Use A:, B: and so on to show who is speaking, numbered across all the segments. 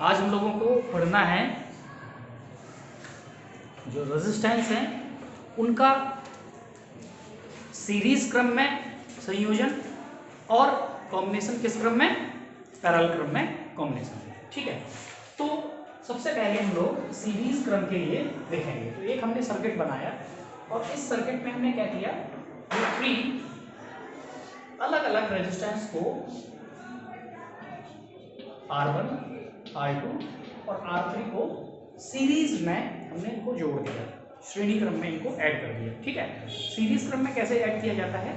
A: आज हम लोगों को पढ़ना है जो रेजिस्टेंस हैं उनका सीरीज क्रम में संयोजन और कॉम्बिनेशन किस क्रम में, पैरेलल क्रम में कॉम्बिनेशन। ठीक है, तो सबसे पहले हम लोग सीरीज क्रम के लिए देखेंगे। तो एक हमने सर्किट बनाया और इस सर्किट में हमने क्या किया, ये 3 अलग अलग रेजिस्टेंस को R1, R2 और R3 को सीरीज में हमने इनको जोड़ दिया, श्रेणी क्रम में इनको ऐड कर दिया। ठीक है, सीरीज क्रम में कैसे ऐड किया जाता है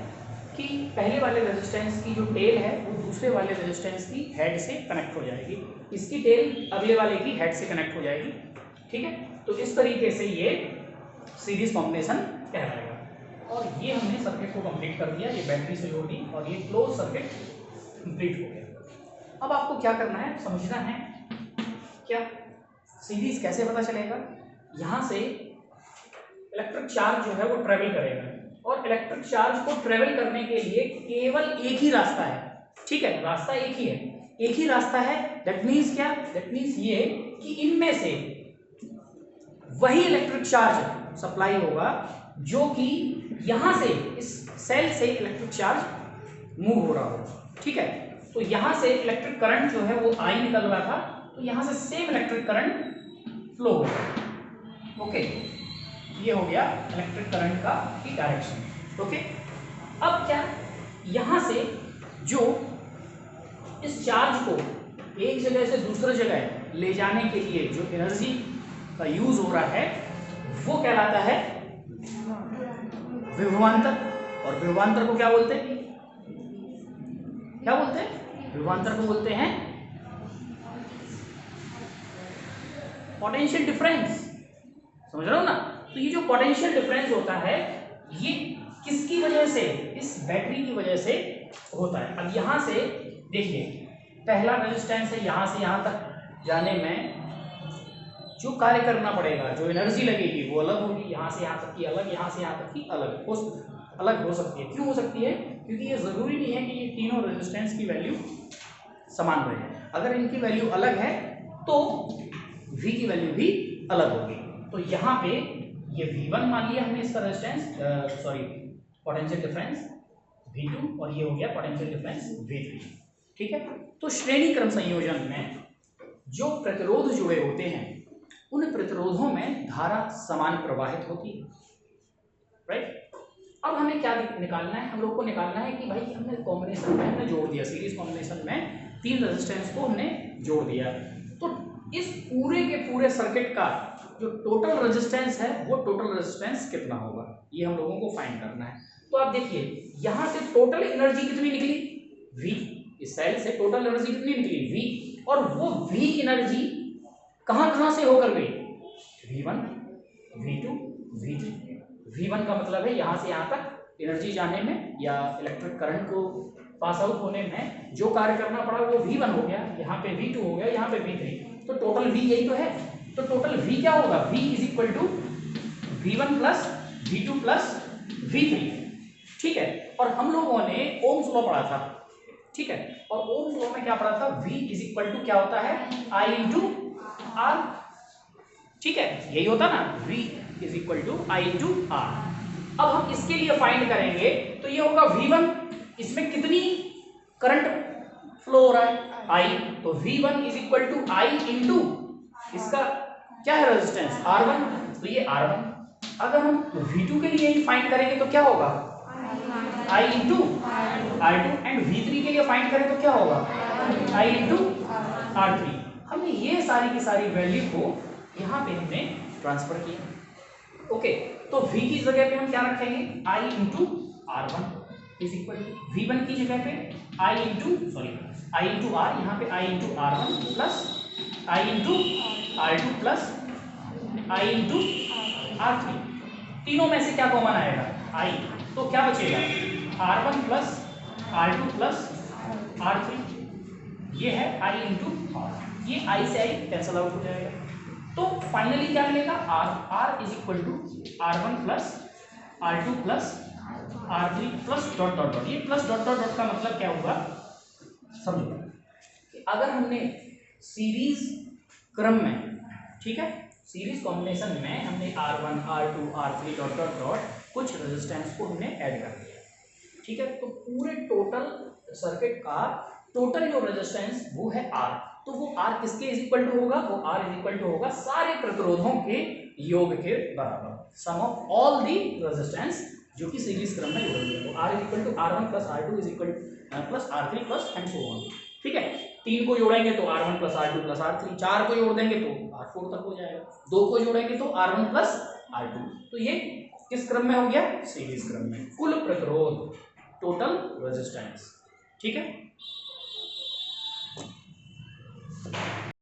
A: कि पहले वाले रेजिस्टेंस की जो टेल है वो दूसरे वाले रेजिस्टेंस की हेड से कनेक्ट हो जाएगी, इसकी टेल अगले वाले की हेड से कनेक्ट हो जाएगी। ठीक है, तो इस तरीके से ये सीरीज कॉम्बिनेशन कहलाएगा। और ये हमने सर्किट को कंप्लीट कर दिया, ये बैटरी से जोड़ दी और ये क्लोज सर्किट कंप्लीट हो गया। अब आपको क्या करना है, समझना है क्या सीरीज कैसे पता चलेगा। यहाँ से इलेक्ट्रिक चार्ज जो है वो ट्रेवल करेगा और इलेक्ट्रिक चार्ज को ट्रेवल करने के लिए केवल एक ही रास्ता है। ठीक है, रास्ता एक ही है, एक ही रास्ता है। दैट मीन्स क्या, दैट मीन्स ये कि इनमें से वही इलेक्ट्रिक चार्ज सप्लाई होगा जो कि यहाँ से इस सेल से इलेक्ट्रिक चार्ज मूव हो रहा होगा। ठीक है, तो यहाँ से इलेक्ट्रिक करंट जो है वो आई निकल रहा था, तो यहाँ से सेम इलेक्ट्रिक करंट फ्लो होगा। ओके, ये हो गया इलेक्ट्रिक करंट का की डायरेक्शन। ओके, अब क्या, यहाँ से जो इस चार्ज को एक जगह से दूसरी जगह ले जाने के लिए जो एनर्जी का यूज हो रहा है वो कहलाता है विभवांतर। और विभवांतर को क्या बोलते हैं, क्या बोलते हैं, विभवांतर को बोलते हैं पोटेंशियल डिफरेंस। समझ रहे हो ना। तो ये जो पोटेंशियल डिफरेंस होता है ये किसकी वजह से, इस बैटरी की वजह से होता है। अब यहाँ से देखिए, पहला रेजिस्टेंस है, यहाँ से यहाँ तक जाने में जो कार्य करना पड़ेगा, जो एनर्जी लगेगी वो अलग होगी। यहाँ से यहाँ तक की अलग, यहाँ से यहाँ तक की अलग हो सकती है। क्यों हो सकती है, क्योंकि ये जरूरी नहीं है कि ये तीनों रेजिस्टेंस की वैल्यू समान रहे। अगर इनकी वैल्यू अलग है तो V की वैल्यू भी अलग होगी। तो यहाँ पे ये V1 मान लिया हमने इसका रेजिस्टेंस, पोटेंशियल डिफरेंस V2 और ये हो गया पोटेंशियल डिफरेंस V3। ठीक है, तो श्रेणी क्रम संयोजन में जो प्रतिरोध जुड़े होते हैं उन प्रतिरोधों में धारा समान प्रवाहित होती है। राइट, अब हमें क्या निकालना है, हम लोग को निकालना है कि भाई हमने कॉम्बिनेशन में हमने जोड़ दिया, सीरीज कॉम्बिनेशन में 3 रेजिस्टेंस को हमने जोड़ दिया। तो इस पूरे के पूरे सर्किट का जो टोटल रेजिस्टेंस है वो टोटल रेजिस्टेंस कितना होगा, ये हम लोगों को फाइंड करना है। तो आप देखिए, यहाँ से टोटल एनर्जी कितनी निकली, V। इस सेल से टोटल एनर्जी कितनी निकली, V। और वो V एनर्जी कहाँ से होकर गई, V1, V2, V3। V1 का मतलब है यहाँ से यहाँ तक एनर्जी जाने में या इलेक्ट्रिक करंट को पास आउट होने में जो कार्य करना पड़ा वो V1 हो गया, यहाँ पे V2 हो गया, यहाँ पे V3। तो टोटल V यही तो है। तो टोटल V क्या होगा, V is equal to V1 plus V2 plus V3। ठीक है, और हम लोगों ने ओम्स लॉ पढ़ा था। ठीक है, और ओम्स लॉ में क्या पढ़ा था, V इज इक्वल टू क्या होता है, I इंटू R। ठीक है, यही होता ना, V is equal to I into R। अब हम इसके लिए फाइंड करेंगे तो ये होगा V1, इसमें कितनी करंट फ्लो हो रहा है, I। तो V1 is equal to I into इसका क्या है रेजिस्टेंस R1, तो ये R1। अगर हम V2 के लिए ही फाइंड करेंगे तो क्या होगा, I into R2। And V3 के लिए फाइंड करें तो क्या होगा, I इंटू R3। हमने ये सारी की सारी वैल्यू को यहाँ पे हमने ट्रांसफर किया। ओके, तो V की जगह पे हम क्या रखेंगे, I into R1 is equal to V1 की जगह पे I इंटू R, यहाँ पे I into R1 plus I into R2 plus I into R3। तीनों में से क्या कॉमन आएगा, I। तो क्या बचेगा, R1 plus R2 plus R3। ये है I इंटू R, ये I से I कैंसल आउट हो जाएगा। तो फाइनली क्या मिलेगा, R is equal to R1 plus R2 plus R3 plus dot dot dot. ये प्लस डॉट डॉट डॉट का मतलब क्या होगा, समझो। अगर हमने सीरीज क्रम में, ठीक है, सीरीज कॉम्बिनेशन में हमने R1 R2 R3 dot dot dot कुछ रेजिस्टेंस को हमने ऐड कर दिया, ठीक है। तो पूरे टोटल सर्किट का टोटल जो रेजिस्टेंस वो है R, तो वो R किसके इज इक्वल टू होगा, वो R इज इक्वल टू होगा सारे प्रतिरोधों के योग के बराबर, सम ऑफ ऑल दी रेजिस्टेंस जो कि सीरीज क्रम में जुड़े हुए हैं। तो R is equal to R1 plus R2 is equal plus R3 plus and so on, ठीक है। 3 को जोड़ेंगे तो R1 plus R2 plus R3, 4 को जोड़ देंगे तो R4 तक हो जाएगा, 2 को जोड़ेंगे तो R1 प्लस R2। तो ये किस क्रम में हो गया, सीरीज क्रम में। कुल प्रतिरोध, टोटल रेजिस्टेंस, ठीक है।